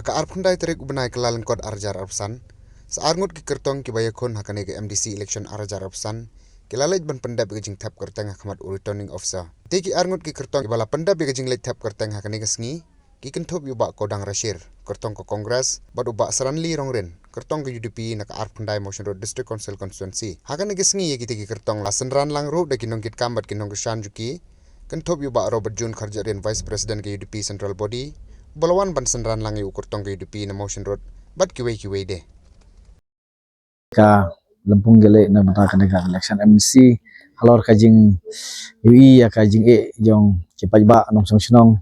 haka arphundai terik ubnai kelalan kod arjar arpsan saarngut ki kertong ki bayakon hakane ke MDC election arjar arpsan kilalaj ban pendap ke jing tap kerteng hakamat returning officer tiki arngut ki kertong bala pendap ke jing lej tap kerteng hakane ke sngi ki kentop yuba kodang rashir kertong ko kongres bad uba saranli rongren kertong ke UDP nak arphundai motion road district council constituency hakane ke sngi ki tiki kertong la senran lang ro de kinong kit kambat kinong shan juki kentop yuba Robert Jun Kharjarian vice president ke UDP central body balawan ban senran lang yu kurtong ke UDP na motion road bat kiwei de ka lempung gele na mata kana ka election MC halor ka jing UI ya ka jing jong ki pajba nong song snong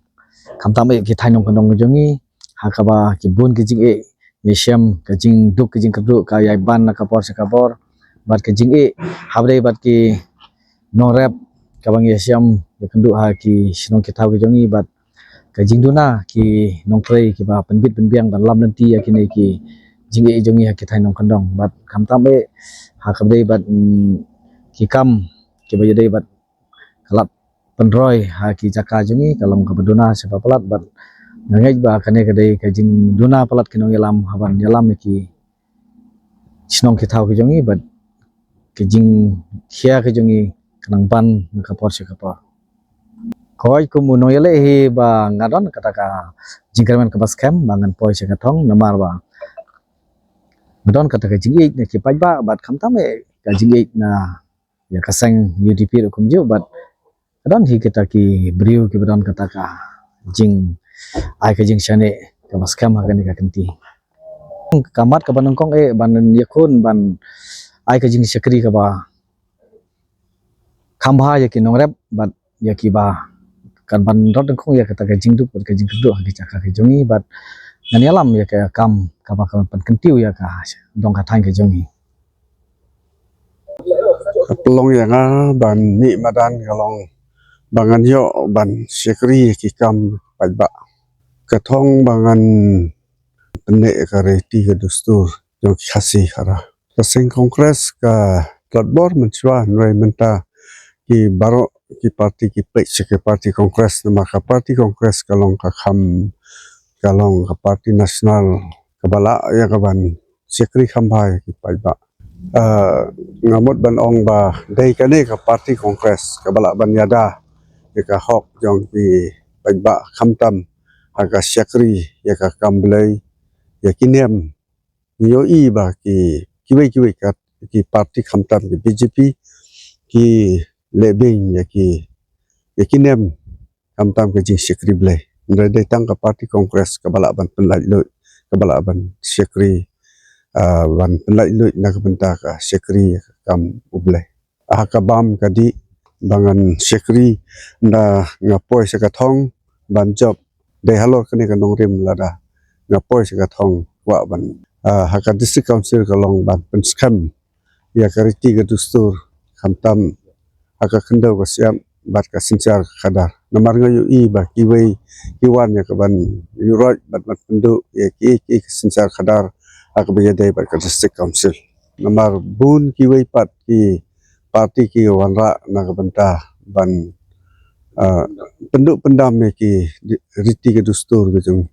kamtam ki thainong kanong jongi hakaba ki bun ki jing yesham ka jing duk ki jing kadu ka yai ban na ka por se ka por bat ka jing habre bat ki no rap ka bang yesham kendu ha ki snong ki thaw ki jongi bat ka jingduna ki nongtrei ki ba penbit penbiang dan lam nanti ya kini ki jingi jongi ha ki thai nong kandong bat kamtam ha kabdei bat ki kam ki ba yadei bat kalap penroi ha ki jaka jongi kalong ka beduna se palat bat ngej ba kane kadei ka jingduna palat kinong yalam haban yalam ki snong ki thau ki jongi bat ki jing khia ki jongi kanang ban ka por se ka por koi kumuno yale hi ba ngadon kataka jingkerman ke baskem bangan poi se katong namar ba ngadon kataka jingi ne ki pajba bat khamtam ka jingi na ya kasang UDP ro kumju bat ngadon hi kataki briu ki badon kataka jing ai ka jing shane ke baskem ha ka kenti kamat ka banong kong ban yakun ban ai ka jing sekri ka ba khambha ya ki nongrep bat ya ki ba kan ban rod kong ya kata jing duk ka jing duk ha ka jongi bat ngan yalam ya ka kam ka ba kan kentiu ya ka dong ka thang ka jongi pelong yang ban ni madan kalong bangan yo ban sekri ki kam pajba kathong bangan pene kare ti ka dustur jo khasi khara kasing kongres ka tlatbor menchwa nrai menta ki baro ki parti ki pek ke parti kongres nama ka parti kongres kalong ka kham kalong ka parti nasional kabala ya kaban sekri khambhai ki pajba ngamut ban ong ba dei kane ka parti kongres kabala ban yada ya ka hok jong ki pajba khamtam aga sekri ya ka kamblei ya kinem yo I ba ki kiwei ka ki parti khamtam ki BJP ki lebing ya kinem kamtam ke jing sekri blai ndai dai tang ka parti kongres kabala ban penlai lu kabala ban sekri ban penlai lu na ka benta ka sekri kam ublai ka bam kadi bangan sekri na ngapoi se ka thong ban job dai halor kane ka nongrim lada ngapoi se ka thong wa ban ka district council ka long ban penskam ya kariti ka dustur kamtam aka kendau ka siam bat ka sincar khadar namar ngayu I ba kiwei kiwan ya kaban yuroj bat pendu ya ki sincar khadar aka bejadai bat ka district council namar bun kiwei pat ki parti ki wanra na ka benta ban penduk pendam ki riti ke dustur bijung